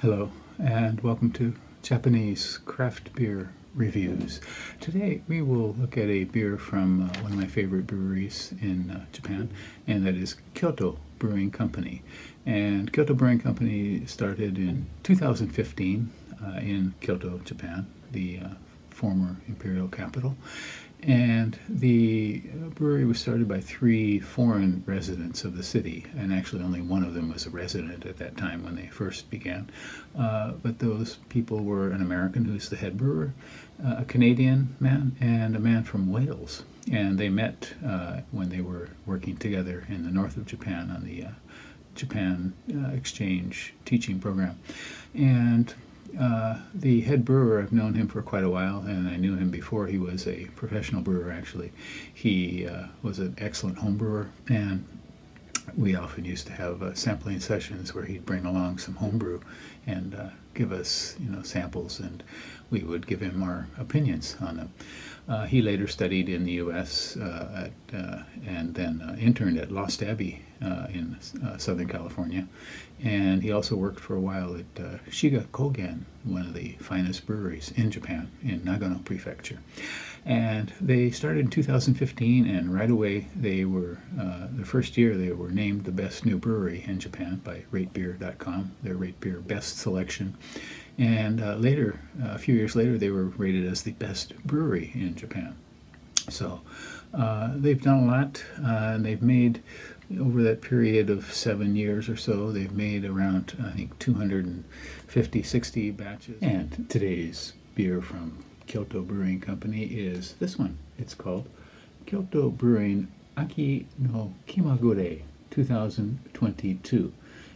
Hello, and welcome to Japanese craft beer reviews. Today we will look at a beer from one of my favorite breweries in Japan, and that is Kyoto Brewing Company. And Kyoto Brewing Company started in 2015 in Kyoto, Japan, the former imperial capital. And the brewery was started by 3 foreign residents of the city, and actually only one of them was a resident at that time when they first began. But those people were an American who's the head brewer, a Canadian man, and a man from Wales. And they met when they were working together in the north of Japan on the Japan exchange teaching program. And the head brewer, I've known him for quite a while, and I knew him before he was a professional brewer, actually. He was an excellent home brewer, and we often used to have sampling sessions where he'd bring along some homebrew and give us, samples, and we would give him our opinions on them. He later studied in the U.S. And then interned at Lost Abbey in Southern California, and he also worked for a while at Shiga Kogen, one of the finest breweries in Japan, in Nagano Prefecture. And they started in 2015, and right away they were, the first year they were named the best new brewery in Japan by ratebeer.com, their Rate Beer Best Selection. And later, a few years later, they were rated as the best brewery in Japan. So they've done a lot, and they've made, over that period of 7 years or so, they've made around, I think, 250, 60 batches. And today's beer from Kyoto Brewing Company is this one. It's called Kyoto Brewing Aki no Kimagure 2022.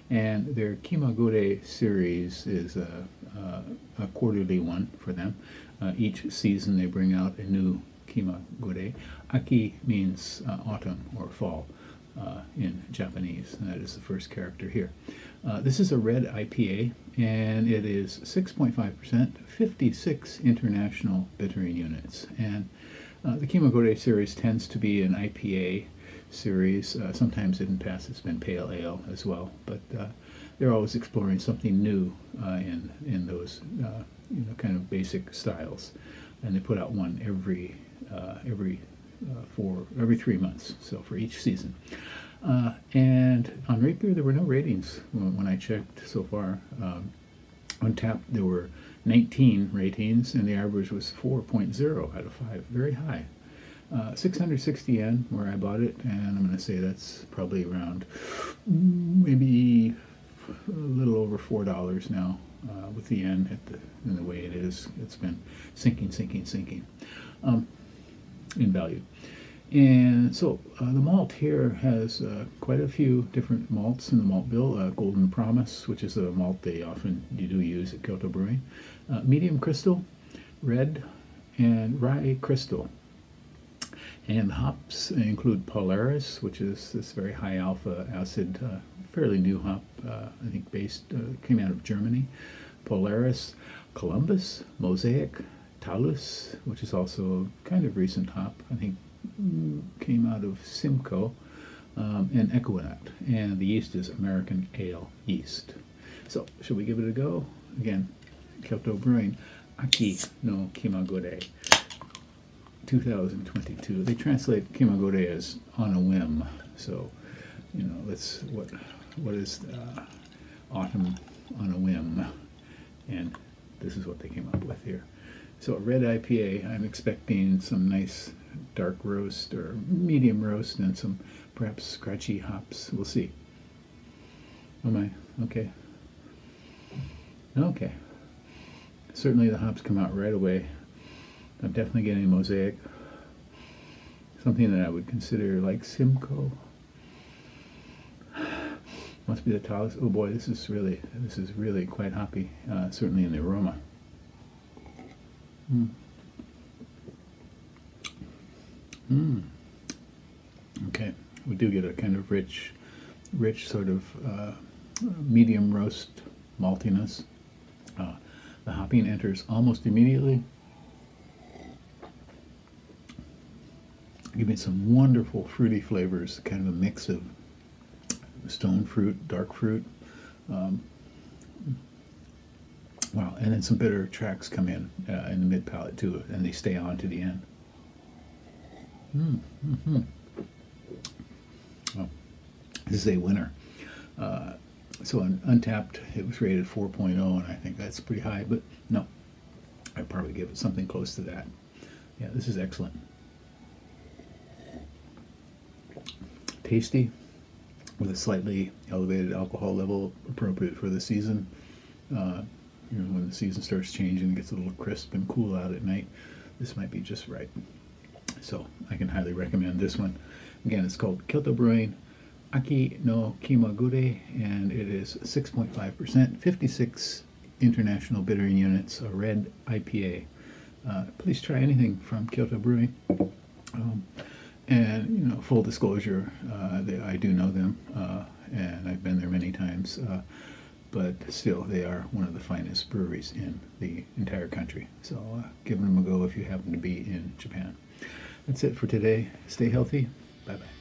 And their Kimagure series is a quarterly one for them. Each season they bring out a new Kimagure. Aki means autumn or fall in Japanese, and that is the first character here. This is a red IPA, and it is 6.5%, 56 international bittering units. And the Kimagure series tends to be an IPA series. Sometimes in the past it's been pale ale as well, but they're always exploring something new in those kind of basic styles, and they put out one every 3 months, so for each season. And on Rate Beer there were no ratings when I checked so far. On tap there were 19 ratings, and the average was 4.0 out of 5, very high. 660 yen where I bought it, and I'm going to say that's probably around maybe a little over $4 now, with the yen in the way it is. It's been sinking in value. And so the malt here has quite a few different malts in the malt bill. Golden Promise, which is a malt you do use at Kyoto Brewing. Medium Crystal, Red, and Rye Crystal. And the hops include Polaris, which is this very high alpha acid, fairly new hop, I think came out of Germany. Polaris, Columbus, Mosaic, Talus, which is also a kind of recent hop, I think came out of Simcoe, and Equinut. And the yeast is American Ale yeast. So, should we give it a go? Again, Kyoto Brewing Aki no Kimagure 2022. They translate Kimagure as on a whim. So, what is autumn on a whim? And this is what they came up with here. So a red IPA, I'm expecting some nice dark roast or medium roast and some perhaps scratchy hops. We'll see. Oh my, okay. Okay. Certainly the hops come out right away. I'm definitely getting Mosaic. Something that I would consider like Simcoe. Must be the Talus. Oh boy, this is really quite hoppy, certainly in the aroma. Okay, we do get a kind of rich sort of medium roast maltiness. The hopping enters almost immediately. Give me some wonderful fruity flavors, kind of a mix of stone fruit, dark fruit, Wow, and then some bitter tracks come in the mid palate too, and they stay on to the end. Well, this is a winner. So on Untapped, it was rated 4.0, and I think that's pretty high, but no, I'd probably give it something close to that. Yeah, this is excellent. Tasty, with a slightly elevated alcohol level, appropriate for the season. You know, when the season starts changing, it gets a little crisp and cool out at night. This might be just right. So I can highly recommend this one. Again, it's called Kyoto Brewing Aki no Kimagure, and it is 6.5%, 56 international bittering units, a red IPA. Please try anything from Kyoto Brewing. And, you know, full disclosure, I do know them, and I've been there many times, but still, they are one of the finest breweries in the entire country. So give them a go if you happen to be in Japan. That's it for today. Stay healthy. Bye-bye.